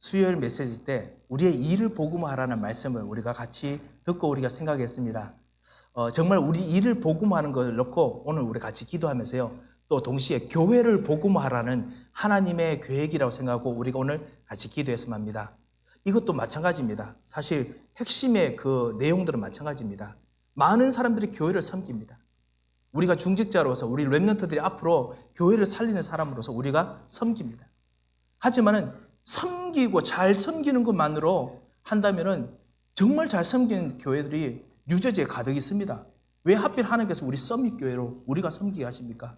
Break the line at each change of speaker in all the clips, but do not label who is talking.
수요일 메시지 때 우리의 일을 복음화하라는 말씀을 우리가 같이 듣고 우리가 생각했습니다. 정말 우리 일을 복음화하는 걸 놓고 오늘 우리 같이 기도하면서요. 또 동시에 교회를 복음화하라는 하나님의 계획이라고 생각하고 우리가 오늘 같이 기도했으면 합니다. 이것도 마찬가지입니다. 사실 핵심의 그 내용들은 마찬가지입니다. 많은 사람들이 교회를 섬깁니다. 우리가 중직자로서 우리 렘넌트들이 앞으로 교회를 살리는 사람으로서 우리가 섬깁니다. 하지만은 섬기고 잘 섬기는 것만으로 한다면은 정말 잘 섬기는 교회들이 뉴저지에 가득 있습니다. 왜 하필 하나님께서 우리 서밋 교회로 우리가 섬기게 하십니까?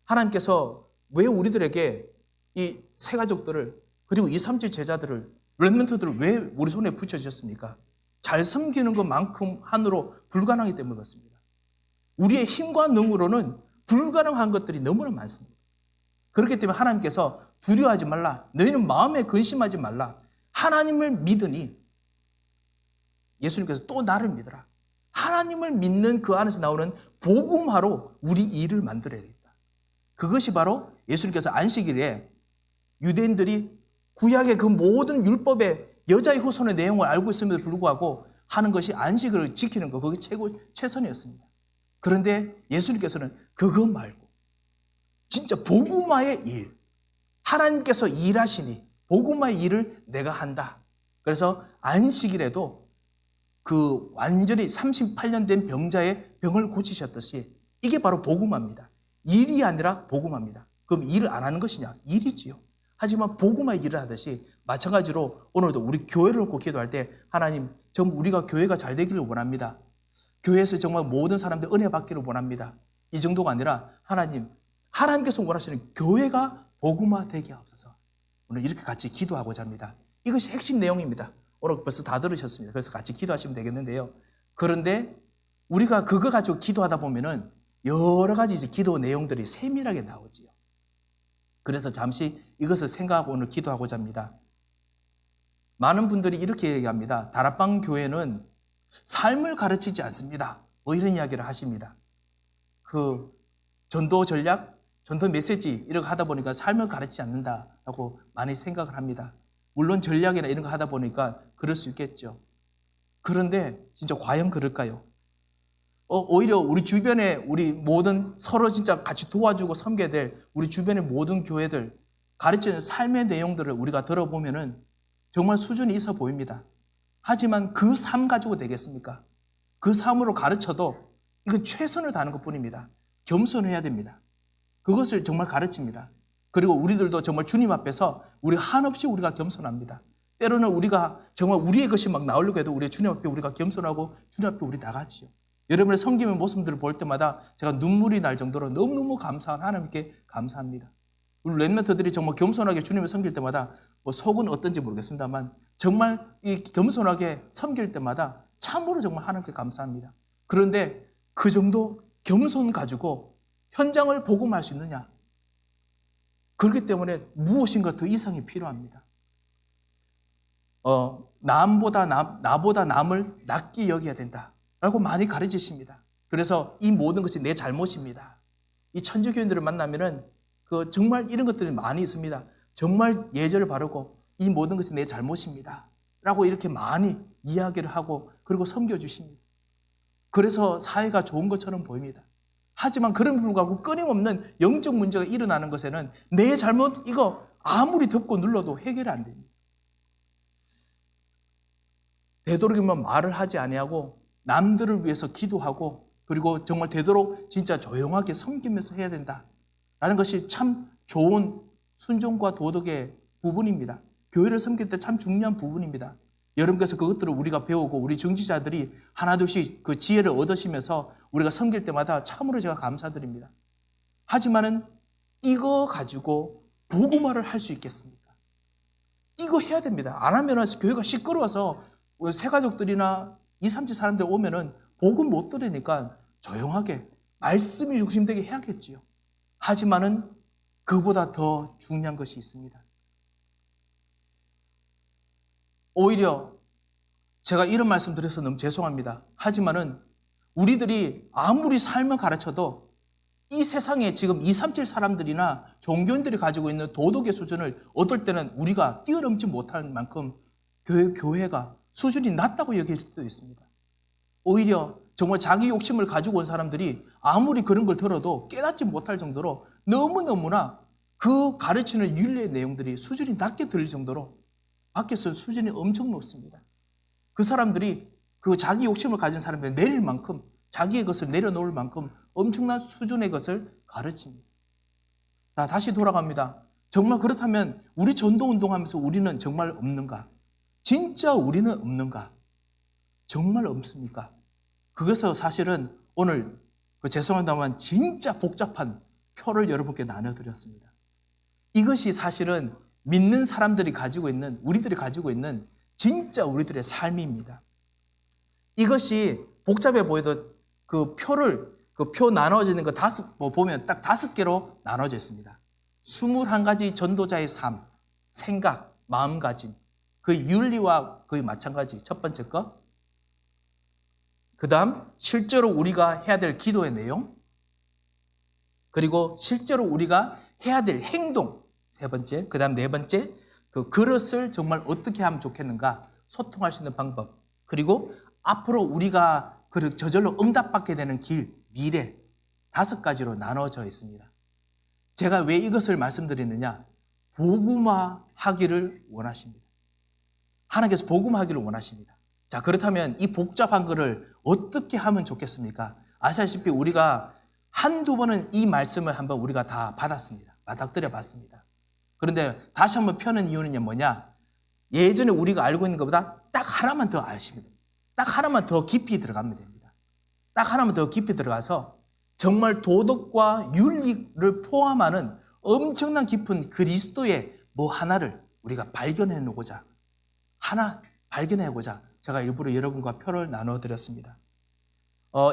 하나님께서 왜 우리들에게 이 세 가족들을 그리고 2, 3주 제자들을 렘넌트들을 왜 우리 손에 붙여주셨습니까? 잘 섬기는 것만큼 한으로 불가능하기 때문에 그렇습니다. 우리의 힘과 능으로는 불가능한 것들이 너무나 많습니다. 그렇기 때문에 하나님께서 두려워하지 말라. 너희는 마음에 근심하지 말라. 하나님을 믿으니 예수님께서 또 나를 믿으라. 하나님을 믿는 그 안에서 나오는 복음화로 우리 일을 만들어야 되겠다. 그것이 바로 예수님께서 안식일에 유대인들이 구약의 그 모든 율법의 여자의 후손의 내용을 알고 있음에도 불구하고 하는 것이 안식을 지키는 것, 그게 최선이었습니다. 그런데 예수님께서는 그거 말고 진짜 복음화의 일, 하나님께서 일하시니 복음화의 일을 내가 한다. 그래서 안식일에도 그 완전히 38년 된 병자의 병을 고치셨듯이 이게 바로 복음화입니다. 일이 아니라 복음화입니다. 그럼 일을 안 하는 것이냐? 일이지요. 하지만 복음화의 일을 하듯이 마찬가지로 오늘도 우리 교회를 놓고 기도할 때 하나님, 정말 우리가 교회가 잘 되기를 원합니다. 교회에서 정말 모든 사람들 은혜 받기를 원합니다. 이 정도가 아니라 하나님께서 원하시는 교회가 복음화 되게 하옵소서. 오늘 이렇게 같이 기도하고자 합니다. 이것이 핵심 내용입니다. 오늘 벌써 다 들으셨습니다. 그래서 같이 기도하시면 되겠는데요. 그런데 우리가 그거 가지고 기도하다 보면은 여러 가지 이제 기도 내용들이 세밀하게 나오지요. 그래서 잠시 이것을 생각하고 오늘 기도하고자 합니다. 많은 분들이 이렇게 얘기합니다. 다락방 교회는 삶을 가르치지 않습니다. 뭐 이런 이야기를 하십니다. 그 전도 전략, 전도 메시지 이런 거 하다 보니까 삶을 가르치지 않는다라고 많이 생각을 합니다. 물론 전략이나 이런 거 하다 보니까 그럴 수 있겠죠. 그런데 진짜 과연 그럴까요? 오히려 우리 주변에 우리 모든 서로 진짜 같이 도와주고 섬겨야 될 우리 주변의 모든 교회들 가르치는 삶의 내용들을 우리가 들어보면은 정말 수준이 있어 보입니다. 하지만 그 삶 가지고 되겠습니까? 그 삶으로 가르쳐도 이건 최선을 다하는 것뿐입니다. 겸손해야 됩니다. 그것을 정말 가르칩니다. 그리고 우리들도 정말 주님 앞에서 우리 한없이 우리가 겸손합니다. 때로는 우리가 정말 우리의 것이 막 나오려고 해도 우리 주님 앞에 우리가 겸손하고 주님 앞에 우리 나가지요. 여러분의 섬김의 모습들을 볼 때마다 제가 눈물이 날 정도로 너무너무 감사한 하나님께 감사합니다. 우리 렘넌트들이 정말 겸손하게 주님을 섬길 때마다 뭐 속은 어떤지 모르겠습니다만 정말 이 겸손하게 섬길 때마다 참으로 정말 하나님께 감사합니다. 그런데 그 정도 겸손 가지고 현장을 복음할 수 있느냐? 그렇기 때문에 무엇인가 더 이상이 필요합니다. 나보다 남을 낫게 여겨야 된다라고 많이 가르치십니다. 그래서 이 모든 것이 내 잘못입니다. 이 천주교인들을 만나면은 정말 이런 것들이 많이 있습니다. 정말 예절을 바르고 이 모든 것이 내 잘못입니다. 라고 이렇게 많이 이야기를 하고 그리고 섬겨주십니다. 그래서 사회가 좋은 것처럼 보입니다. 하지만 그런 불구하고 끊임없는 영적 문제가 일어나는 것에는 내 잘못 이거 아무리 덮고 눌러도 해결이 안 됩니다. 되도록이면 말을 하지 아니하고 남들을 위해서 기도하고 그리고 정말 되도록 진짜 조용하게 섬기면서 해야 된다라는 것이 참 좋은 순종과 도덕의 부분입니다. 교회를 섬길 때 참 중요한 부분입니다. 여러분께서 그것들을 우리가 배우고 우리 중지자들이 하나둘씩 그 지혜를 얻으시면서 우리가 섬길 때마다 참으로 제가 감사드립니다. 하지만은 이거 가지고 복음화를 할 수 있겠습니까? 이거 해야 됩니다. 안 하면은 교회가 시끄러워서 새 가족들이나 2, 3지 사람들 오면은 복음 못 들으니까 조용하게 말씀이 중심되게 해야겠지요. 하지만은 그보다 더 중요한 것이 있습니다. 오히려 제가 이런 말씀 드려서 너무 죄송합니다. 하지만은 우리들이 아무리 삶을 가르쳐도 이 세상에 지금 237 사람들이나 종교인들이 가지고 있는 도덕의 수준을 어떨 때는 우리가 뛰어넘지 못할 만큼 교회가 수준이 낮다고 여길 수도 있습니다. 오히려 정말 자기 욕심을 가지고 온 사람들이 아무리 그런 걸 들어도 깨닫지 못할 정도로 너무너무나 그 가르치는 윤리의 내용들이 수준이 낮게 들릴 정도로 밖에서 수준이 엄청 높습니다. 그 사람들이 그 자기 욕심을 가진 사람들이 내릴 만큼 자기의 것을 내려놓을 만큼 엄청난 수준의 것을 가르칩니다. 다시 돌아갑니다. 정말 그렇다면 우리 전도운동하면서 우리는 정말 없는가? 진짜 우리는 없는가? 정말 없습니까? 그것을 사실은 오늘 죄송합니다만 진짜 복잡한 표를 여러분께 나눠드렸습니다. 이것이 사실은 믿는 사람들이 가지고 있는, 우리들이 가지고 있는 진짜 우리들의 삶입니다. 이것이 복잡해 보여도 그 표 나눠지는 거 보면 딱 5개로 나눠져 있습니다. 21가지 전도자의 삶, 생각, 마음가짐, 그 윤리와 거의 마찬가지. 첫 번째 거. 그 다음, 실제로 우리가 해야 될 기도의 내용. 그리고 실제로 우리가 해야 될 행동. 세 번째. 그 다음 네 번째. 그 그릇을 정말 어떻게 하면 좋겠는가. 소통할 수 있는 방법. 그리고 앞으로 우리가 저절로 응답받게 되는 길, 미래. 5가지로 나눠져 있습니다. 제가 왜 이것을 말씀드리느냐. 복음화하기를 원하십니다. 하나님께서 복음화하기를 원하십니다. 자, 그렇다면 이 복잡한 거를 어떻게 하면 좋겠습니까? 아시다시피 우리가 한두 번은 이 말씀을 한번 우리가 다 받았습니다. 맞닥뜨려 봤습니다. 그런데 다시 한번 펴는 이유는 뭐냐? 예전에 우리가 알고 있는 것보다 딱 하나만 더 아시면 됩니다. 딱 하나만 더 깊이 들어가면 됩니다. 딱 하나만 더 깊이 들어가서 정말 도덕과 윤리를 포함하는 엄청난 깊은 그리스도의 뭐 하나를 우리가 발견해보자. 제가 일부러 여러분과 표를 나눠드렸습니다.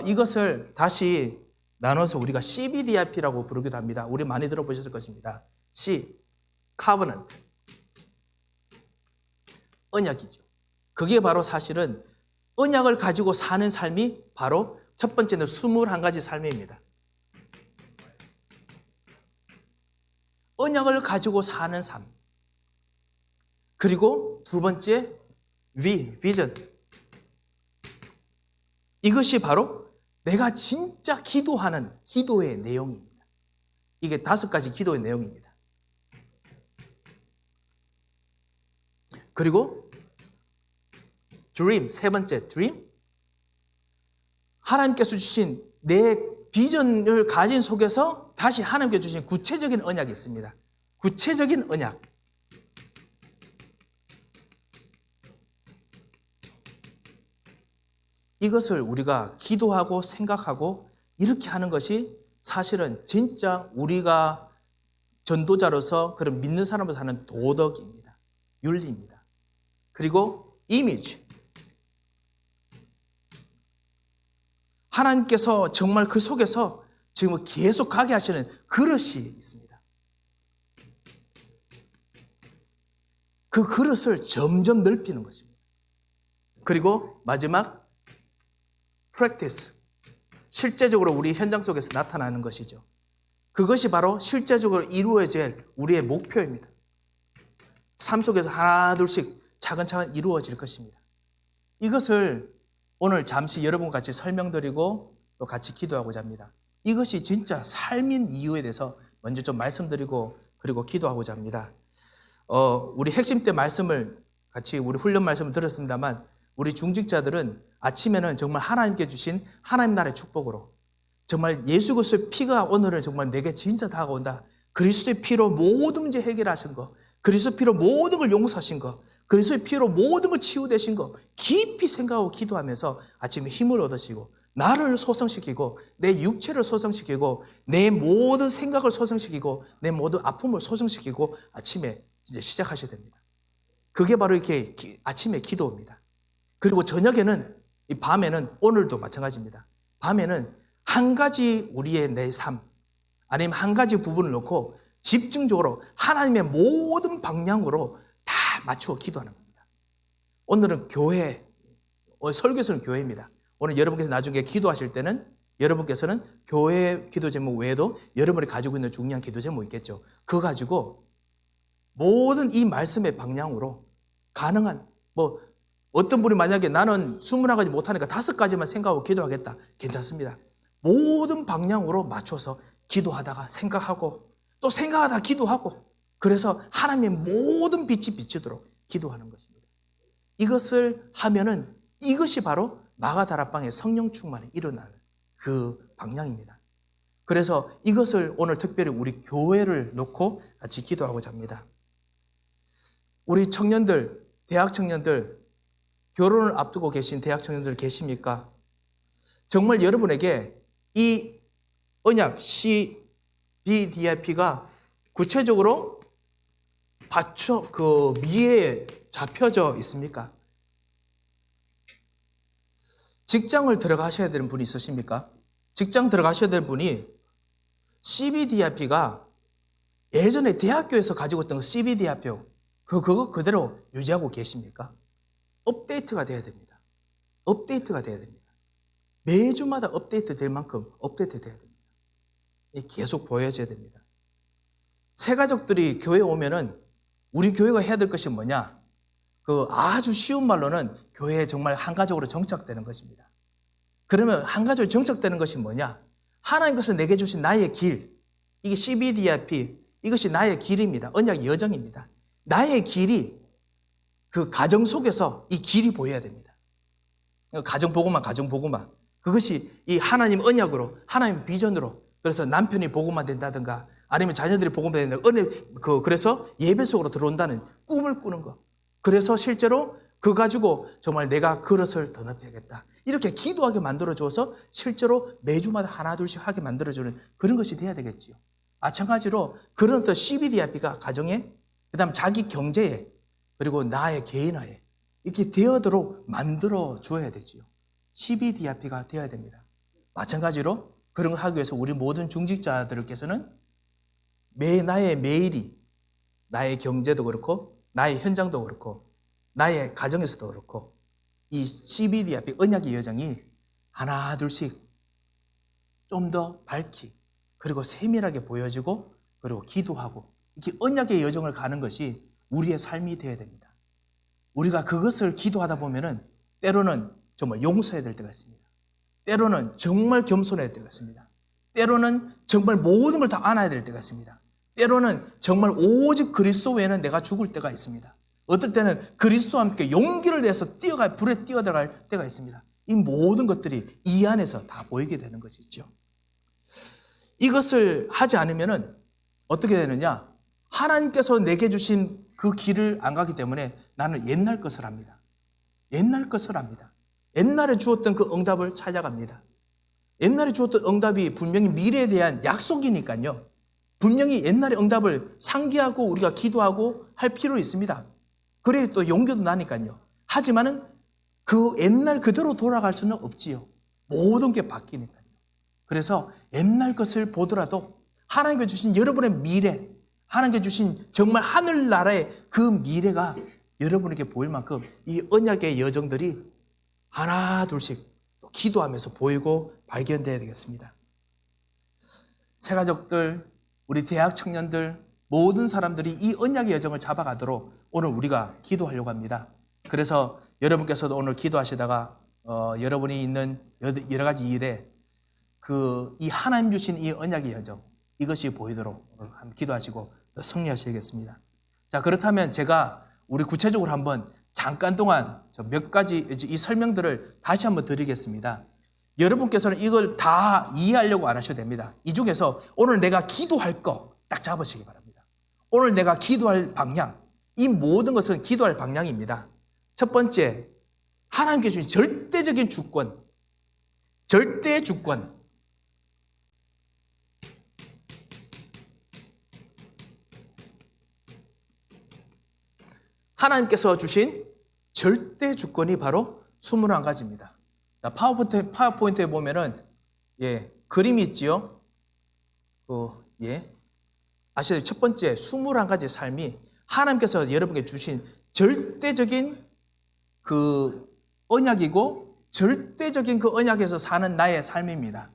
이것을 다시 나눠서 우리가 CBDIP라고 부르기도 합니다. 우리 많이 들어보셨을 것입니다. C, Covenant, 언약이죠. 그게 바로 사실은 언약을 가지고 사는 삶이 바로 첫 번째는 21가지 삶입니다. 언약을 가지고 사는 삶. 그리고 두 번째, 비전. 이것이 바로 내가 진짜 기도하는 기도의 내용입니다. 이게 5가지 기도의 내용입니다. 그리고 dream, 세 번째 dream. 하나님께서 주신 내 비전을 가진 속에서 다시 하나님께서 주신 구체적인 언약이 있습니다. 구체적인 언약. 이것을 우리가 기도하고 생각하고 이렇게 하는 것이 사실은 진짜 우리가 전도자로서 그런 믿는 사람으로서 하는 도덕입니다. 윤리입니다. 그리고 이미지. 하나님께서 정말 그 속에서 지금 계속 가게 하시는 그릇이 있습니다. 그 그릇을 점점 넓히는 것입니다. 그리고 마지막 practice. 실제적으로 우리 현장 속에서 나타나는 것이죠. 그것이 바로 실제적으로 이루어질 우리의 목표입니다. 삶 속에서 하나 둘씩 차근차근 이루어질 것입니다. 이것을 오늘 잠시 여러분과 같이 설명드리고 또 같이 기도하고자 합니다. 이것이 진짜 삶인 이유에 대해서 먼저 좀 말씀드리고 그리고 기도하고자 합니다. 우리 핵심 때 말씀을 같이 우리 훈련 말씀을 들었습니다만 우리 중직자들은 아침에는 정말 하나님께 주신 하나님 나라의 축복으로 정말 예수 그리스도의 피가 오늘은 정말 내게 진짜 다가온다. 그리스도의 피로 모든 문제 해결하신 거, 그리스도의 피로 모든 걸 용서하신 거, 그리스도의 피로 모든 걸 치유되신 거 깊이 생각하고 기도하면서 아침에 힘을 얻으시고 나를 소성시키고 내 육체를 소성시키고 내 모든 생각을 소성시키고 내 모든 아픔을 소성시키고 아침에 이제 시작하셔야 됩니다. 그게 바로 이렇게 아침에 기도입니다. 그리고 저녁에는 이 밤에는 오늘도 마찬가지입니다. 밤에는 한 가지 우리의 내 삶 아니면 한 가지 부분을 놓고 집중적으로 하나님의 모든 방향으로 다 맞추어 기도하는 겁니다. 오늘은 교회, 설교에서는 교회입니다. 오늘 여러분께서 나중에 기도하실 때는 여러분께서는 교회 기도 제목 외에도 여러분이 가지고 있는 중요한 기도 제목 있겠죠. 그거 가지고 모든 이 말씀의 방향으로 가능한 어떤 분이 만약에 나는 21가지 못하니까 5가지만 생각하고 기도하겠다. 괜찮습니다. 모든 방향으로 맞춰서 기도하다가 생각하고 또 생각하다가 기도하고 그래서 하나님의 모든 빛이 비치도록 기도하는 것입니다. 이것을 하면은 이것이 바로 마가다락방의 성령 충만이 일어나는 그 방향입니다. 그래서 이것을 오늘 특별히 우리 교회를 놓고 같이 기도하고자 합니다. 우리 청년들, 대학 청년들, 결혼을 앞두고 계신 대학 청년들 계십니까? 정말 여러분에게 이 언약 CBDIP가 구체적으로 미래에 잡혀져 있습니까? 직장을 들어가셔야 되는 분이 있으십니까? 직장 들어가셔야 될 분이 CBDIP가 예전에 대학교에서 가지고 있던 CBDIP 그거 그대로 유지하고 계십니까? 업데이트가 돼야 됩니다. 업데이트가 돼야 됩니다. 매주마다 업데이트 될 만큼 업데이트 돼야 됩니다. 계속 보여져야 됩니다. 새 가족들이 교회에 오면은 우리 교회가 해야 될 것이 뭐냐? 아주 쉬운 말로는 교회에 정말 한 가족으로 정착되는 것입니다. 그러면 한 가족으로 정착되는 것이 뭐냐? 하나님께서 내게 주신 나의 길, 이게 CBDIP, 이것이 나의 길입니다. 언약의 여정입니다. 나의 길이 그 가정 속에서 이 길이 보여야 됩니다. 가정복음화. 그것이 이 하나님 언약으로, 하나님 비전으로, 그래서 남편이 복음화 된다든가, 아니면 자녀들이 복음화 된다든가, 그래서 예배 속으로 들어온다는 꿈을 꾸는 것. 그래서 실제로 그거 가지고 정말 내가 그릇을 더 높여야겠다. 이렇게 기도하게 만들어줘서 실제로 매주마다 하나 둘씩 하게 만들어주는 그런 것이 돼야 되겠지요. 마찬가지로 그런 어떤 CBDIP가 가정에, 그 다음 자기 경제에, 그리고 나의 개인화에 이렇게 되어도록 만들어줘야 되지요. CBDIP가 되어야 됩니다. 마찬가지로 그런 걸 하기 위해서 우리 모든 중직자들께서는 나의 매일이, 나의 경제도 그렇고 나의 현장도 그렇고 나의 가정에서도 그렇고 이 CBDIP 언약의 여정이 하나 둘씩 좀 더 밝히 그리고 세밀하게 보여지고 그리고 기도하고 이렇게 언약의 여정을 가는 것이 우리의 삶이 되어야 됩니다. 우리가 그것을 기도하다 보면은 때로는 정말 용서해야 될 때가 있습니다. 때로는 정말 겸손해야 될 때가 있습니다. 때로는 정말 모든 걸 다 안아야 될 때가 있습니다. 때로는 정말 오직 그리스도 외에는 내가 죽을 때가 있습니다. 어떨 때는 그리스도와 함께 용기를 내서 불에 뛰어들어갈 때가 있습니다. 이 모든 것들이 이 안에서 다 보이게 되는 것이죠. 이것을 하지 않으면은 어떻게 되느냐? 하나님께서 내게 주신 그 길을 안 가기 때문에 나는 옛날 것을 합니다. 옛날 것을 합니다. 옛날에 주었던 그 응답을 찾아갑니다. 옛날에 주었던 응답이 분명히 미래에 대한 약속이니까요. 분명히 옛날의 응답을 상기하고 우리가 기도하고 할 필요 있습니다. 그래야 또 용기도 나니까요. 하지만은 그 옛날 그대로 돌아갈 수는 없지요. 모든 게 바뀌니까요. 그래서 옛날 것을 보더라도 하나님께 주신 여러분의 미래, 하나님께 주신 정말 하늘나라의 그 미래가 여러분에게 보일 만큼 이 언약의 여정들이 하나 둘씩 또 기도하면서 보이고 발견돼야 되겠습니다. 새가족들, 우리 대학 청년들, 모든 사람들이 이 언약의 여정을 잡아가도록 오늘 우리가 기도하려고 합니다. 그래서 여러분께서도 오늘 기도하시다가 여러분이 있는 여러 가지 일에 이 하나님 주신 이 언약의 여정, 이것이 보이도록 기도하시고 승리하시겠습니다. 자, 그렇다면 제가 우리 구체적으로 한번 잠깐 동안 몇 가지 이 설명들을 다시 한번 드리겠습니다. 여러분께서는 이걸 다 이해하려고 안 하셔도 됩니다. 이 중에서 오늘 내가 기도할 거 딱 잡으시기 바랍니다. 오늘 내가 기도할 방향, 이 모든 것은 기도할 방향입니다. 첫 번째, 하나님께 주신 절대적인 주권, 절대 주권. 하나님께서 주신 절대 주권이 바로 21가지입니다. 파워포인트에 보면은, 그림이 있지요? 아시죠? 첫 번째, 21가지 삶이 하나님께서 여러분께 주신 절대적인 그 언약이고, 절대적인 그 언약에서 사는 나의 삶입니다.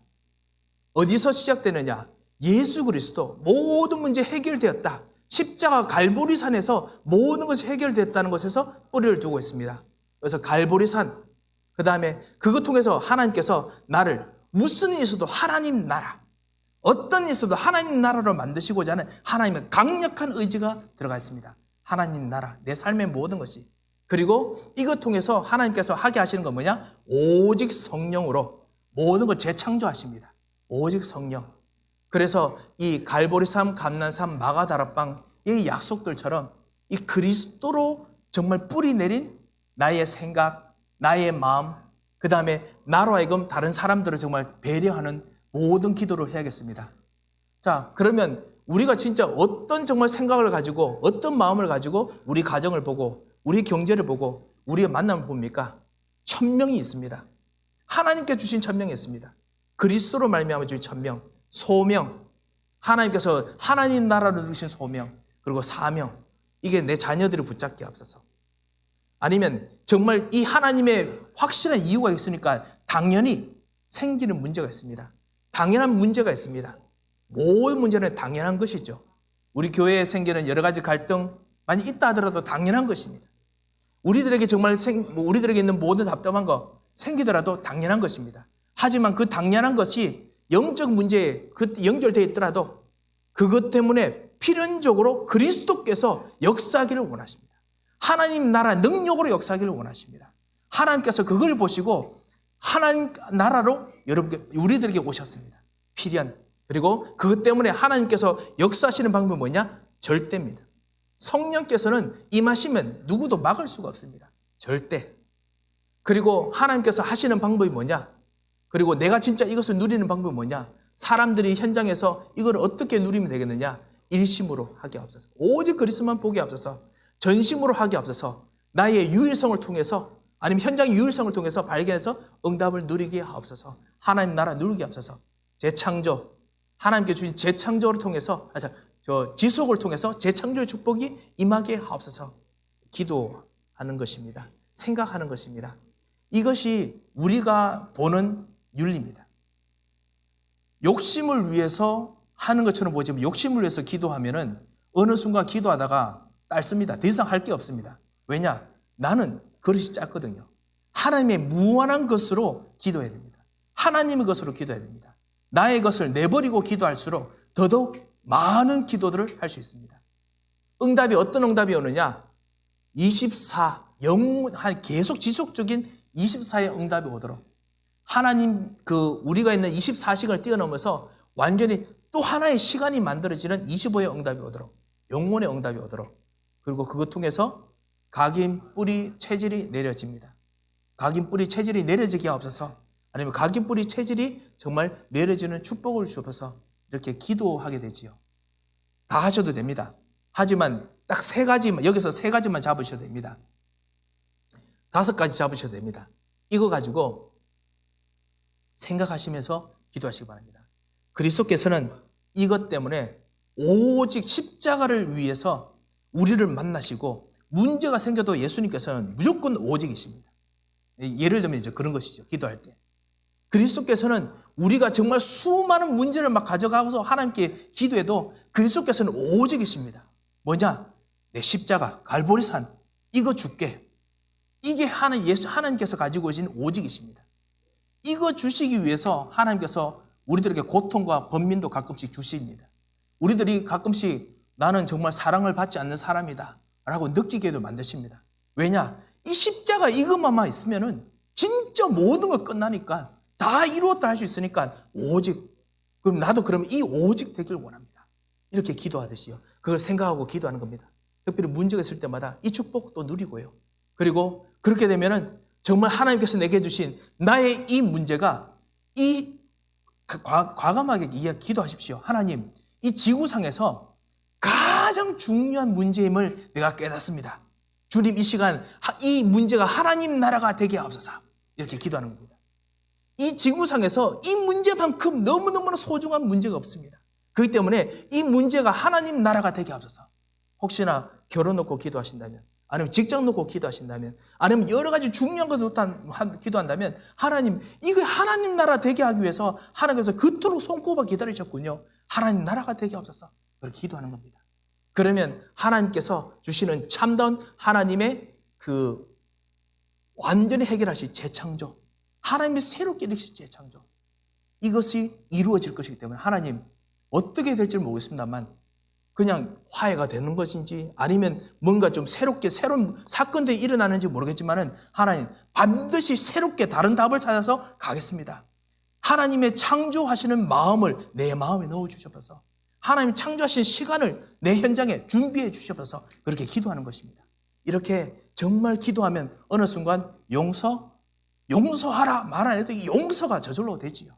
어디서 시작되느냐? 예수 그리스도 모든 문제 해결되었다. 십자가 갈보리산에서 모든 것이 해결됐다는 것에서 뿌리를 두고 있습니다. 그래서 갈보리산, 그 다음에 그것 통해서 하나님께서 나를 무슨 일 있어도 하나님 나라, 어떤 일 있어도 하나님 나라로 만드시고자 하는 하나님의 강력한 의지가 들어가 있습니다. 하나님 나라, 내 삶의 모든 것이. 그리고 이것 통해서 하나님께서 하게 하시는 건 뭐냐? 오직 성령으로 모든 걸 재창조하십니다. 오직 성령. 그래서 이 갈보리산, 감난산, 마가다락방 이 약속들처럼 이 그리스도로 정말 뿌리 내린 나의 생각, 나의 마음, 그 다음에 나로 하여금 다른 사람들을 정말 배려하는 모든 기도를 해야겠습니다. 자, 그러면 우리가 진짜 어떤 정말 생각을 가지고 어떤 마음을 가지고 우리 가정을 보고 우리 경제를 보고 우리의 만남을 봅니까? 천명이 있습니다. 하나님께 주신 천명이 있습니다. 그리스도로 말미암아 주신 천명, 소명, 하나님께서 하나님 나라를 주신 소명, 그리고 사명, 이게 내 자녀들을 붙잡게 앞서서, 아니면 정말 이 하나님의 확실한 이유가 있으니까 당연히 생기는 문제가 있습니다. 당연한 문제가 있습니다. 모든 문제는 당연한 것이죠. 우리 교회에 생기는 여러 가지 갈등 많이 있다 하더라도 당연한 것입니다. 우리들에게 정말 우리들에게 있는 모든 답답한 거 생기더라도 당연한 것입니다. 하지만 그 당연한 것이 영적 문제에 연결되어 있더라도 그것 때문에 필연적으로 그리스도께서 역사하기를 원하십니다. 하나님 나라 능력으로 역사하기를 원하십니다. 하나님께서 그걸 보시고 하나님 나라로 우리들에게 오셨습니다. 필연. 그리고 그것 때문에 하나님께서 역사하시는 방법이 뭐냐? 절대입니다. 성령께서는 임하시면 누구도 막을 수가 없습니다. 절대. 그리고 하나님께서 하시는 방법이 뭐냐? 그리고 내가 진짜 이것을 누리는 방법이 뭐냐? 사람들이 현장에서 이걸 어떻게 누리면 되겠느냐? 일심으로 하게 없어서, 오직 그리스도만 보게 없어서, 전심으로 하게 없어서, 나의 유일성을 통해서 아니면 현장 유일성을 통해서 발견해서 응답을 누리게 하옵소서. 하나님 나라 누리게 하옵소서. 재창조, 하나님께 주신 재창조를 통해서, 지속을 통해서 재창조의 축복이 임하게 하옵소서. 기도하는 것입니다. 생각하는 것입니다. 이것이 우리가 보는 윤리입니다. 욕심을 위해서 하는 것처럼 보지만 욕심을 위해서 기도하면은 어느 순간 기도하다가 딸습니다. 더 이상 할 게 없습니다. 왜냐? 나는 그릇이 작거든요. 하나님의 무한한 것으로 기도해야 됩니다. 하나님의 것으로 기도해야 됩니다. 나의 것을 내버리고 기도할수록 더더욱 많은 기도들을 할 수 있습니다. 응답이 어떤 응답이 오느냐? 24, 계속 지속적인 24의 응답이 오도록 하나님 우리가 있는 24시간을 뛰어넘어서 완전히 또 하나의 시간이 만들어지는 25의 응답이 오도록, 영혼의 응답이 오도록, 그리고 그것 통해서 각인 뿌리 체질이 내려집니다. 각인 뿌리 체질이 내려지게 하옵소서. 아니면 각인 뿌리 체질이 정말 내려지는 축복을 주셔서 이렇게 기도하게 되지요. 다 하셔도 됩니다. 하지만 딱 3가지만, 여기서 3가지만 잡으셔도 됩니다. 5가지 잡으셔도 됩니다. 이거 가지고 생각하시면서 기도하시기 바랍니다. 그리스도께서는 이것 때문에 오직 십자가를 위해서 우리를 만나시고 문제가 생겨도 예수님께서는 무조건 오직이십니다. 예를 들면 이제 그런 것이죠. 기도할 때. 그리스도께서는 우리가 정말 수많은 문제를 막 가져가서 하나님께 기도해도 그리스도께서는 오직이십니다. 뭐냐? 내 십자가, 갈보리산, 이거 줄게. 이게 하나님께서 가지고 오신 오직이십니다. 이거 주시기 위해서 하나님께서 우리들에게 고통과 번민도 가끔씩 주십니다. 우리들이 가끔씩 나는 정말 사랑을 받지 않는 사람이다 라고 느끼게도 만드십니다. 왜냐? 이 십자가 이것만 있으면은 진짜 모든 걸 끝나니까 다 이루었다 할 수 있으니까 오직, 그럼 나도 그러면 이 오직 되길 원합니다. 이렇게 기도하듯이요. 그걸 생각하고 기도하는 겁니다. 특별히 문제가 있을 때마다 이 축복도 누리고요. 그리고 그렇게 되면은 정말 하나님께서 내게 주신 나의 이 문제가 과감하게 기도하십시오. 하나님, 이 지구상에서 가장 중요한 문제임을 내가 깨닫습니다. 주님, 이 시간 이 문제가 하나님 나라가 되게 하옵소서. 이렇게 기도하는 겁니다. 이 지구상에서 이 문제만큼 너무너무 소중한 문제가 없습니다. 그렇기 때문에 이 문제가 하나님 나라가 되게 하옵소서. 혹시나 결혼 놓고 기도하신다면, 아니면 직장 놓고 기도하신다면, 아니면 여러 가지 중요한 것을 기도한다면, 하나님, 이거 하나님 나라 되게 하기 위해서 하나님께서 그토록 손꼽아 기다리셨군요. 하나님 나라가 되게 하옵소서. 그렇게 기도하는 겁니다. 그러면 하나님께서 주시는 참다운 하나님의 그 완전히 해결하실 재창조, 하나님이 새롭게 일으키실 재창조, 이것이 이루어질 것이기 때문에 하나님 어떻게 될지 모르겠습니다만 그냥 화해가 되는 것인지 아니면 뭔가 좀 새롭게 새로운 사건들이 일어나는지 모르겠지만은 하나님 반드시 새롭게 다른 답을 찾아서 가겠습니다. 하나님의 창조하시는 마음을 내 마음에 넣어주셔서 하나님 창조하신 시간을 내 현장에 준비해 주셔서 그렇게 기도하는 것입니다. 이렇게 정말 기도하면 어느 순간 용서하라 말 안 해도 이 용서가 저절로 되지요.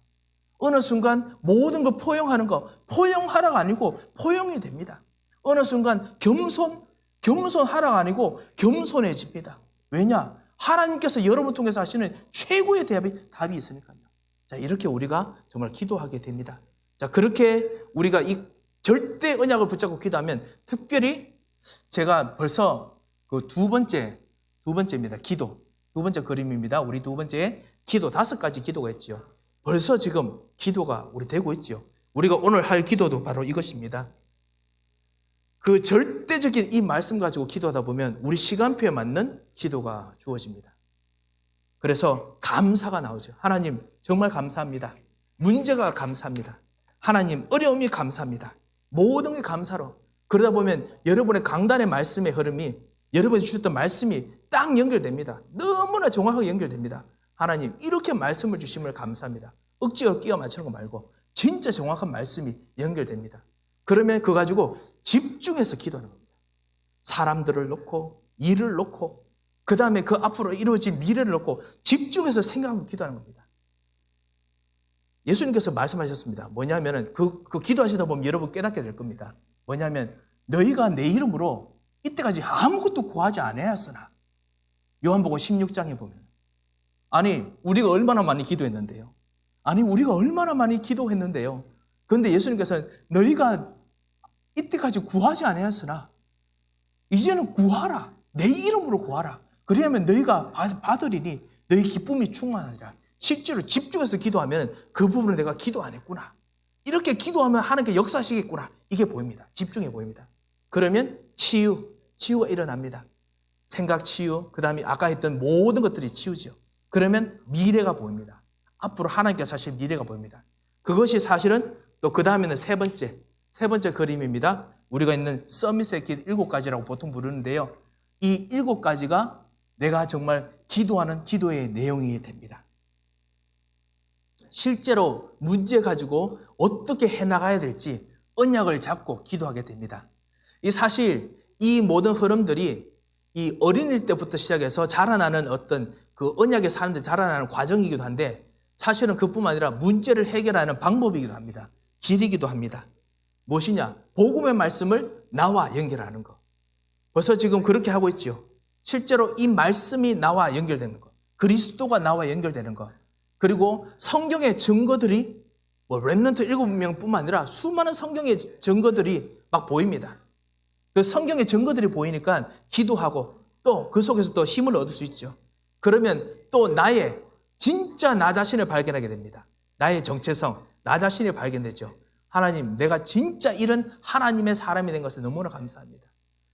어느 순간 모든 거 포용하는 거 포용하라가 아니고 포용이 됩니다. 어느 순간 겸손하라가 아니고 겸손해집니다. 왜냐? 하나님께서 여러분 통해서 하시는 최고의 답이 있으니까요. 자, 이렇게 우리가 정말 기도하게 됩니다. 자, 그렇게 우리가 이 절대 언약을 붙잡고 기도하면 특별히 제가 벌써 그 두 번째입니다. 기도. 두 번째 그림입니다. 우리 두 번째 기도 5가지 기도가 있죠. 벌써 지금 기도가 우리 되고 있죠. 우리가 오늘 할 기도도 바로 이것입니다. 그 절대적인 이 말씀 가지고 기도하다 보면 우리 시간표에 맞는 기도가 주어집니다. 그래서 감사가 나오죠. 하나님 정말 감사합니다. 문제가 감사합니다. 하나님 어려움이 감사합니다. 모든 게 감사로. 그러다 보면 여러분의 강단의 말씀의 흐름이 여러분이 주셨던 말씀이 딱 연결됩니다. 너무나 정확하게 연결됩니다. 하나님 이렇게 말씀을 주심을 감사합니다. 억지로 끼워 맞추는 거 말고 진짜 정확한 말씀이 연결됩니다. 그러면 그거 가지고 집중해서 기도하는 겁니다. 사람들을 놓고 일을 놓고 그 다음에 그 앞으로 이루어질 미래를 놓고 집중해서 생각하고 기도하는 겁니다. 예수님께서 말씀하셨습니다. 뭐냐면은 그 기도하시다 보면 여러분 깨닫게 될 겁니다. 뭐냐면 너희가 내 이름으로 이때까지 아무것도 구하지 않았으나 요한복음 16장에 보면 아니 우리가 얼마나 많이 기도했는데요. 그런데 예수님께서는 너희가 이때까지 구하지 않았으나 이제는 구하라. 내 이름으로 구하라. 그리하면 너희가 받으리니 너희 기쁨이 충만하리라. 실제로 집중해서 기도하면 그 부분을 내가 기도 안 했구나. 이렇게 기도하면 하나님께 역사하시겠구나. 이게 보입니다. 집중해 보입니다. 그러면 치유가 일어납니다. 생각 치유, 그 다음에 아까 했던 모든 것들이 치유죠. 그러면 미래가 보입니다. 앞으로 하나님께서 하실 미래가 보입니다. 그것이 사실은 또 그 다음에는 세 번째 그림입니다. 우리가 있는 서밋의 길 7가지라고 보통 부르는데요. 이 7가지가 내가 정말 기도하는 기도의 내용이 됩니다. 실제로 문제 가지고 어떻게 해나가야 될지 언약을 잡고 기도하게 됩니다. 사실 이 모든 흐름들이 이 어린일 때부터 시작해서 자라나는 어떤 그 언약에 사는데 자라나는 과정이기도 한데 사실은 그뿐만 아니라 문제를 해결하는 방법이기도 합니다. 길이기도 합니다. 무엇이냐? 복음의 말씀을 나와 연결하는 것. 벌써 지금 그렇게 하고 있죠. 실제로 이 말씀이 나와 연결되는 것. 그리스도가 나와 연결되는 것. 그리고 성경의 증거들이 렘넌트 7명뿐만 아니라 수많은 성경의 증거들이 막 보입니다. 그 성경의 증거들이 보이니까 기도하고 또 그 속에서 또 힘을 얻을 수 있죠. 그러면 또 나의 진짜 나 자신을 발견하게 됩니다. 나의 정체성, 나 자신이 발견되죠. 하나님, 내가 진짜 이런 하나님의 사람이 된 것에 너무나 감사합니다.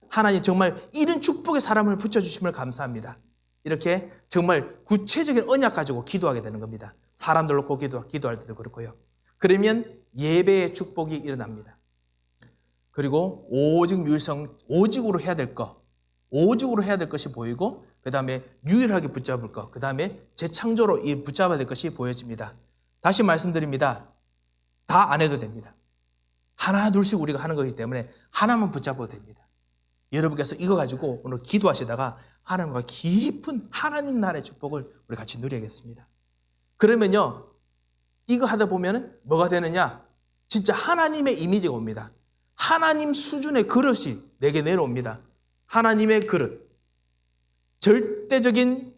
하나님 정말 이런 축복의 사람을 붙여주심을 감사합니다. 이렇게 정말 구체적인 언약 가지고 기도하게 되는 겁니다. 사람들 놓고 기도할 때도 그렇고요. 그러면 예배의 축복이 일어납니다. 그리고 오직으로 해야 될 것이 보이고 그 다음에 유일하게 붙잡을 것, 그 다음에 재창조로 붙잡아야 될 것이 보여집니다. 다시 말씀드립니다. 다 안 해도 됩니다. 하나 둘씩 우리가 하는 거기 때문에 하나만 붙잡아도 됩니다. 여러분께서 이거 가지고 오늘 기도하시다가 하나님과 깊은 하나님 나라의 축복을 우리 같이 누리겠습니다. 그러면요, 이거 하다 보면 뭐가 되느냐? 진짜 하나님의 이미지가 옵니다. 하나님 수준의 그릇이 내게 내려옵니다. 하나님의 그릇. 절대적인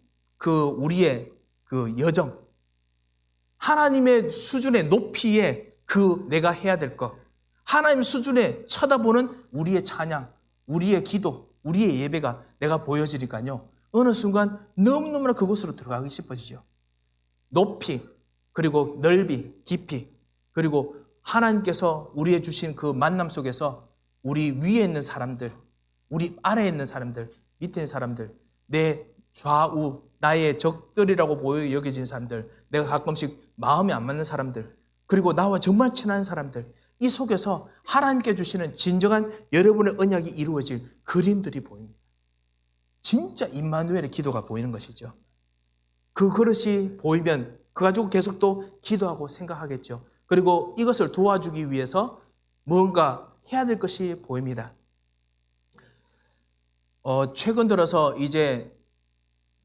우리의 여정. 하나님의 수준의 높이에 내가 해야 될 것. 하나님 수준에 쳐다보는 우리의 찬양, 우리의 기도, 우리의 예배가 내가 보여지니까요. 어느 순간 너무너무나 그곳으로 들어가기 싶어지죠. 높이, 그리고 넓이, 깊이, 그리고 하나님께서 우리의 주신 그 만남 속에서 우리 위에 있는 사람들, 우리 아래에 있는 사람들, 밑에 있는 사람들, 내 좌우, 나의 적들이라고 보여 여겨진 사람들, 내가 가끔씩 마음에 안 맞는 사람들, 그리고 나와 정말 친한 사람들, 이 속에서 하나님께 주시는 진정한 여러분의 언약이 이루어질 그림들이 보입니다. 진짜 임마누엘의 기도가 보이는 것이죠. 그 그릇이 보이면 그 가지고 계속 또 기도하고 생각하겠죠. 그리고 이것을 도와주기 위해서 뭔가 해야 될 것이 보입니다. 최근 들어서 이제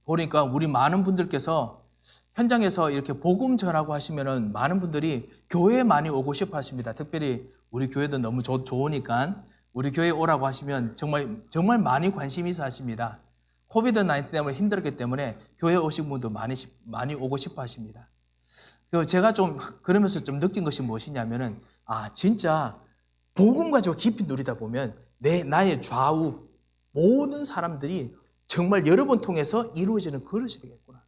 보니까 우리 많은 분들께서 현장에서 이렇게 복음 전하고 하시면은 많은 분들이 교회에 많이 오고 싶어 하십니다. 특별히 우리 교회도 너무 좋으니까 우리 교회에 오라고 하시면 정말 많이 관심이 있어 하십니다. 코비드-19 때문에 힘들었기 때문에 교회에 오신 분도 많이 오고 싶어 하십니다. 제가 좀 그러면서 좀 느낀 것이 무엇이냐면은, 진짜 복음 가지고 깊이 누리다 보면 나의 좌우 모든 사람들이 정말 여러 번 통해서 이루어지는 그릇이 되겠구나.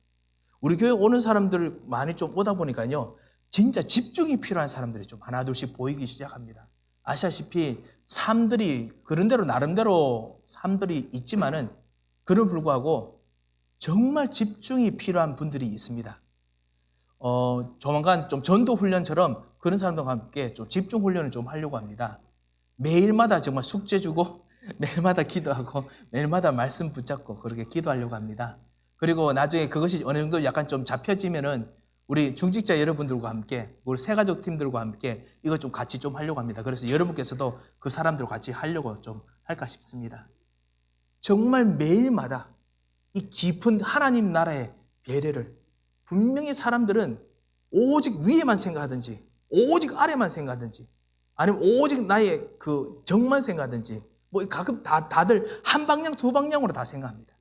우리 교회 오는 사람들 많이 좀 오다 보니까요, 진짜 집중이 필요한 사람들이 좀 하나둘씩 보이기 시작합니다. 아시다시피 삶들이 그런대로 나름대로 삶들이 있지만은 그럼에도 불구하고 정말 집중이 필요한 분들이 있습니다. 조만간 좀 전도 훈련처럼 그런 사람들과 함께 좀 집중 훈련을 좀 하려고 합니다. 매일마다 정말 숙제 주고 매일마다 기도하고 매일마다 말씀 붙잡고 그렇게 기도하려고 합니다. 그리고 나중에 그것이 어느 정도 약간 좀 잡혀지면은 우리 중직자 여러분들과 함께, 우리 새가족 팀들과 함께 이거 좀 같이 좀 하려고 합니다. 그래서 여러분께서도 그 사람들과 같이 하려고 좀 할까 싶습니다. 정말 매일마다 이 깊은 하나님 나라의 배려를, 분명히 사람들은 오직 위에만 생각하든지 오직 아래만 생각하든지 아니면 오직 나의 그 정만 생각하든지 가끔 다들 한 방향 두 방향으로 다 생각합니다.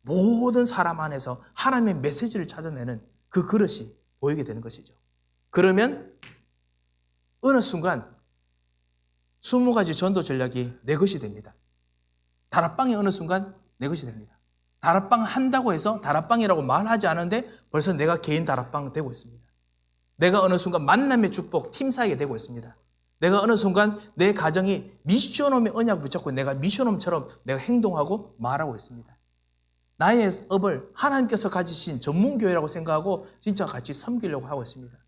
모든 사람 안에서 하나님의 메시지를 찾아내는 그 그릇이 보이게 되는 것이죠. 그러면 어느 순간 20가지 전도 전략이 내 것이 됩니다. 다락방이 어느 순간 내 것이 됩니다. 다락방 한다고 해서 다락방이라고 말하지 않은데 벌써 내가 개인 다락방 되고 있습니다. 내가 어느 순간 만남의 축복 팀사에게 되고 있습니다. 내가 어느 순간 내 가정이 미션홈의 언약을 붙잡고 내가 미션홈처럼 내가 행동하고 말하고 있습니다. 나의 업을 하나님께서 가지신 전문교회라고 생각하고 진짜 같이 섬기려고 하고 있습니다.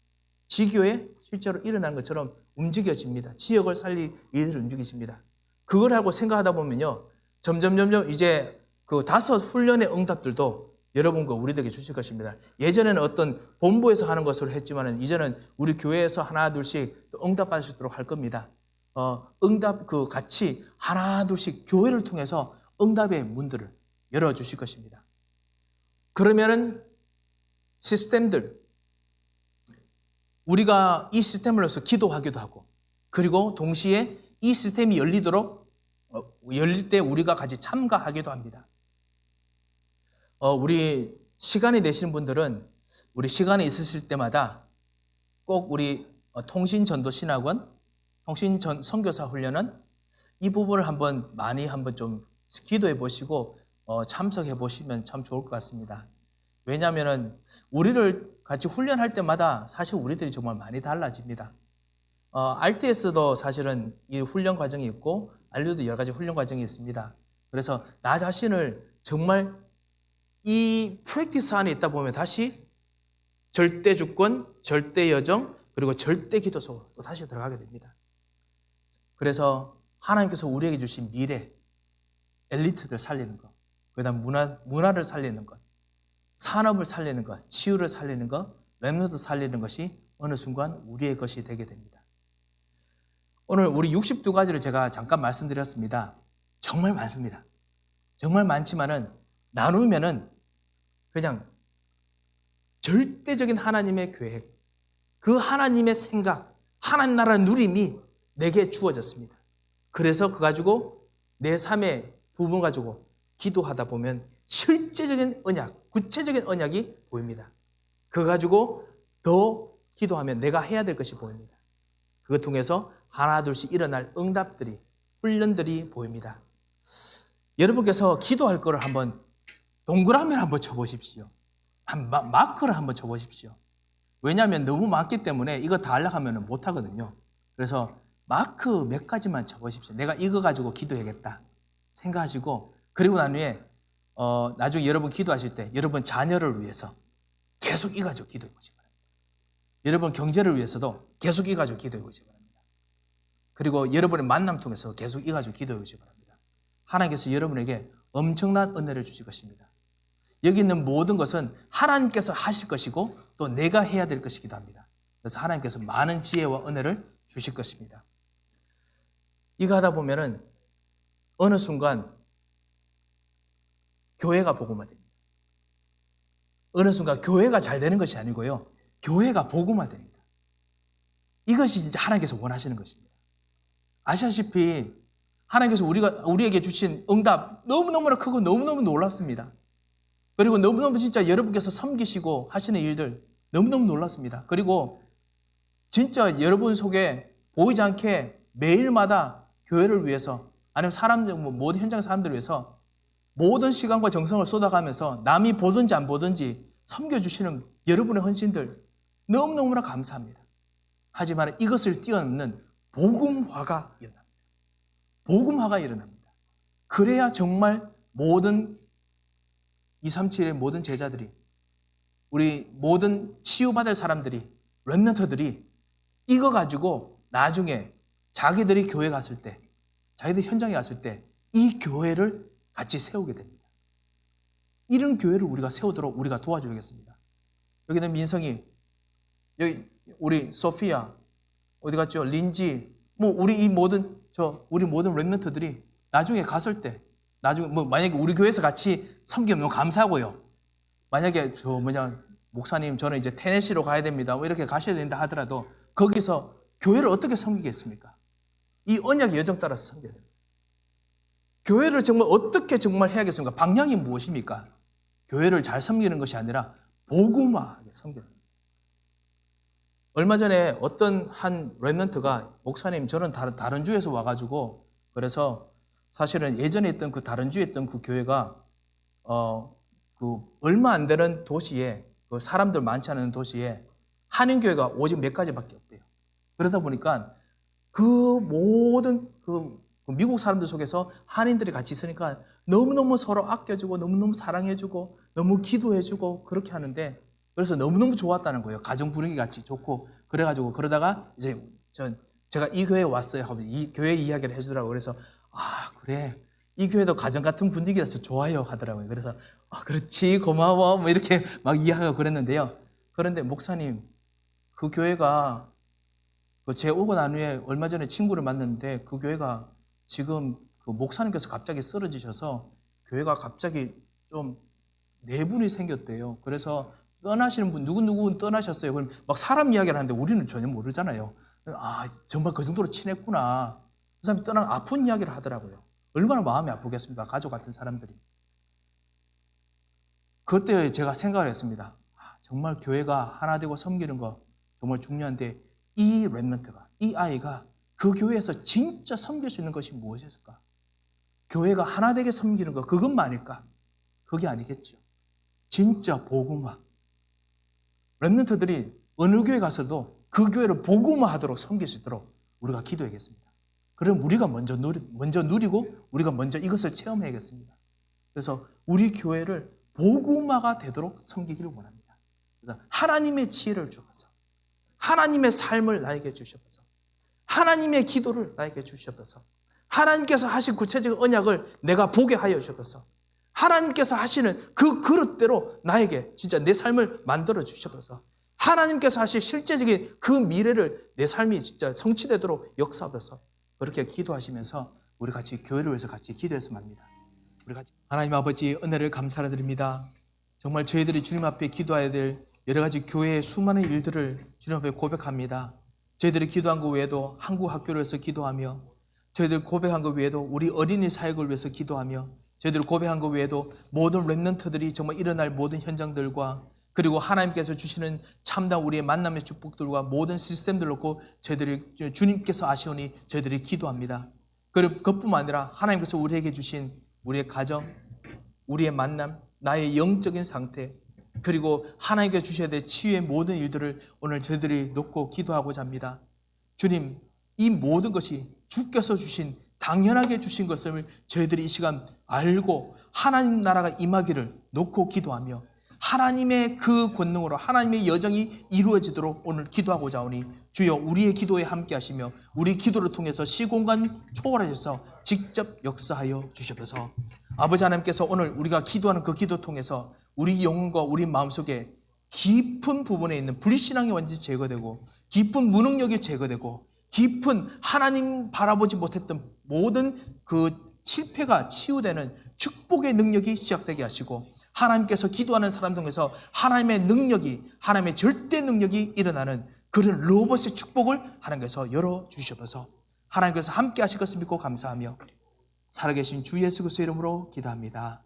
지교회 실제로 일어나는 것처럼 움직여집니다. 지역을 살릴 일들이 움직여집니다. 그걸 하고 생각하다 보면요, 점점 이제 그 5 훈련의 응답들도 여러분과 우리들에게 주실 것입니다. 예전에는 어떤 본부에서 하는 것으로 했지만 이제는 우리 교회에서 하나 둘씩 응답받을 수 있도록 할 겁니다. 응답 같이 하나 둘씩 교회를 통해서 응답의 문들을 열어주실 것입니다. 그러면은 시스템들, 우리가 이 시스템을 위해서 기도하기도 하고, 그리고 동시에 이 시스템이 열릴 때 우리가 같이 참가하기도 합니다. 우리 시간이 되시는 분들은 우리 시간이 있으실 때마다 꼭 우리 통신전도신학원, 통신선교사 훈련은 이 부분을 많이 좀 기도해 보시고 참석해 보시면 참 좋을 것 같습니다. 왜냐하면 우리를 같이 훈련할 때마다 사실 우리들이 정말 많이 달라집니다. RTS도 사실은 이 훈련 과정이 있고 알류도 여러 가지 훈련 과정이 있습니다. 그래서 나 자신을 정말 이 프랙티스 안에 있다 보면 다시 절대 주권, 절대 여정, 그리고 절대 기도 속으로 또 다시 들어가게 됩니다. 그래서 하나님께서 우리에게 주신 미래, 엘리트들 살리는 것, 그다음 문화를 살리는 것, 산업을 살리는 것, 치유를 살리는 것, 렘넌트 살리는 것이 어느 순간 우리의 것이 되게 됩니다. 오늘 우리 62가지를 제가 잠깐 말씀드렸습니다. 정말 많습니다. 정말 많지만은 나누면은 그냥 절대적인 하나님의 계획, 그 하나님의 생각, 하나님 나라 누림이 내게 주어졌습니다. 그래서 그거 가지고 내 삶의 부분 가지고 기도하다 보면 실제적인 언약, 구체적인 언약이 보입니다. 그거 가지고 더 기도하면 내가 해야 될 것이 보입니다. 그것 통해서 하나 둘씩 일어날 응답들이, 훈련들이 보입니다. 여러분께서 기도할 거를 한번 동그라미를 한번 쳐보십시오. 마크를 한번 쳐보십시오. 왜냐하면 너무 많기 때문에 이거 다 하려고 하면 못하거든요. 그래서 마크 몇 가지만 쳐보십시오. 내가 이거 가지고 기도해야겠다 생각하시고, 그리고 난 후에 나중에 여러분 기도하실 때 여러분 자녀를 위해서 계속 이거 가지고 기도해 보시기 바랍니다. 여러분 경제를 위해서도 계속 이거 가지고 기도해 보시기 바랍니다. 그리고 여러분의 만남 통해서 계속 이거 가지고 기도해 보시기 바랍니다. 하나님께서 여러분에게 엄청난 은혜를 주실 것입니다. 여기 있는 모든 것은 하나님께서 하실 것이고 또 내가 해야 될 것이기도 합니다. 그래서 하나님께서 많은 지혜와 은혜를 주실 것입니다. 이거 하다 보면은 어느 순간 교회가 복음화됩니다. 어느 순간 교회가 잘 되는 것이 아니고요, 교회가 복음화됩니다. 이것이 진짜 하나님께서 원하시는 것입니다. 아시다시피 하나님께서 우리에게 주신 응답 너무너무나 크고 너무너무 놀랍습니다. 그리고 너무너무 진짜 여러분께서 섬기시고 하시는 일들 너무너무 놀랐습니다. 그리고 진짜 여러분 속에 보이지 않게 매일마다 교회를 위해서, 아니면 사람들, 모든 현장 사람들을 위해서 모든 시간과 정성을 쏟아가면서 남이 보든지 안 보든지 섬겨주시는 여러분의 헌신들 너무너무나 감사합니다. 하지만 이것을 뛰어넘는 복음화가 일어납니다. 복음화가 일어납니다. 그래야 정말 모든 237의 모든 제자들이, 우리 모든 치유받을 사람들이, 렘넌트들이 이거 가지고 나중에 자기들이 교회 갔을 때, 자기들 현장에 갔을 때 이 교회를 같이 세우게 됩니다. 이런 교회를 우리가 세우도록 우리가 도와줘야겠습니다. 여기는 민성이, 여기 우리 소피아, 어디 갔죠? 린지, 우리 모든 렘넌트들이 나중에 갔을 때, 나중에 만약에 우리 교회에서 같이 섬기면 너무 감사하고요. 만약에 목사님 저는 이제 테네시로 가야 됩니다, 이렇게 가셔야 된다 하더라도 거기서 교회를 어떻게 섬기겠습니까? 이 언약의 여정 따라서 섬겨야 됩니다. 교회를 정말 어떻게 정말 해야겠습니까? 방향이 무엇입니까? 교회를 잘 섬기는 것이 아니라 복음화하게 섬겨야 됩니다. 얼마 전에 어떤 한 렘넌트가, 목사님 저는 다른 주에서 와가지고, 그래서 사실은 예전에 있던 그 다른 주에 있던 그 교회가 얼마 안 되는 도시에, 그 사람들 많지 않은 도시에 한인교회가 오직 몇 가지밖에 없대요. 그러다 보니까 그 모든 미국 사람들 속에서 한인들이 같이 있으니까 너무너무 서로 아껴주고 너무너무 사랑해주고 너무 기도해주고 그렇게 하는데, 그래서 너무너무 좋았다는 거예요. 가정 분위기 같이 좋고, 그래가지고 그러다가 이제 제가 이 교회에 왔어요 하고 이 교회 이야기를 해주더라고요. 그래서 그래, 이 교회도 가정 같은 분위기라서 좋아요 하더라고요. 그래서 그렇지, 고마워 이렇게 막 이야기하고 그랬는데요. 그런데 목사님, 그 교회가 제 오고 난 후에 얼마 전에 친구를 만났는데, 그 교회가 지금 그 목사님께서 갑자기 쓰러지셔서 교회가 갑자기 좀 내분이 생겼대요. 그래서 떠나시는 분 누구 떠나셨어요. 그럼 막 사람 이야기를 하는데 우리는 전혀 모르잖아요. 정말 그 정도로 친했구나. 그 사람이 아픈 이야기를 하더라고요. 얼마나 마음이 아프겠습니까? 가족 같은 사람들이. 그때 제가 생각을 했습니다. 정말 교회가 하나 되고 섬기는 거 정말 중요한데, 이 렘넌트가, 이 아이가 그 교회에서 진짜 섬길 수 있는 것이 무엇일까? 교회가 하나 되게 섬기는 거, 그것만일까? 그게 아니겠죠. 진짜 복음화. 렘넌트들이 어느 교회 가서도 그 교회를 복음화하도록 섬길 수 있도록 우리가 기도해야겠습니다. 그럼 우리가 먼저 누리고 우리가 먼저 이것을 체험해야겠습니다. 그래서 우리 교회를 복음화가 되도록 섬기기를 원합니다. 그래서 하나님의 지혜를 주셔서, 하나님의 삶을 나에게 주셔서, 하나님의 기도를 나에게 주셔서, 하나님께서 하신 구체적인 언약을 내가 보게 하여 주셔서, 하나님께서 하시는 그 그릇대로 나에게 진짜 내 삶을 만들어 주셔서, 하나님께서 하실 실제적인 그 미래를 내 삶이 진짜 성취되도록 역사하셔서, 그렇게 기도하시면서 우리 같이 교회를 위해서 같이 기도했으면 합니다. 우리 같이. 하나님 아버지, 은혜를 감사드립니다. 정말 저희들이 주님 앞에 기도해야 될 여러 가지 교회의 수많은 일들을 주님 앞에 고백합니다. 저희들이 기도한 것 외에도 한국 학교를 위해서 기도하며, 저희들 고백한 것 외에도 우리 어린이 사역을 위해서 기도하며, 저희들이 고백한 것 외에도 모든 렘넌트들이 정말 일어날 모든 현장들과, 그리고 하나님께서 주시는 참다운 우리의 만남의 축복들과 모든 시스템들 놓고 저희들이 주님께서 아시오니 저희들이 기도합니다. 그뿐만 아니라 하나님께서 우리에게 주신 우리의 가정, 우리의 만남, 나의 영적인 상태, 그리고 하나님께 주셔야 될 치유의 모든 일들을 오늘 저희들이 놓고 기도하고자 합니다. 주님, 이 모든 것이 주께서 주신, 당연하게 주신 것을 저희들이 이 시간 알고 하나님 나라가 임하기를 놓고 기도하며 하나님의 그 권능으로 하나님의 여정이 이루어지도록 오늘 기도하고자 하오니 주여 우리의 기도에 함께 하시며 우리 기도를 통해서 시공간 초월하셔서 직접 역사하여 주시옵소서. 아버지 하나님께서 오늘 우리가 기도하는 그 기도 통해서 우리 영혼과 우리 마음속에 깊은 부분에 있는 불신앙이 완전히 제거되고 깊은 무능력이 제거되고 깊은 하나님 바라보지 못했던 모든 그 실패가 치유되는 축복의 능력이 시작되게 하시고 하나님께서 기도하는 사람 중에서 하나님의 능력이, 하나님의 절대 능력이 일어나는 그런 로봇의 축복을 하나님께서 열어주시옵소서. 하나님께서 함께 하실 것을 믿고 감사하며 살아계신 주 예수 그리스도의 이름으로 기도합니다.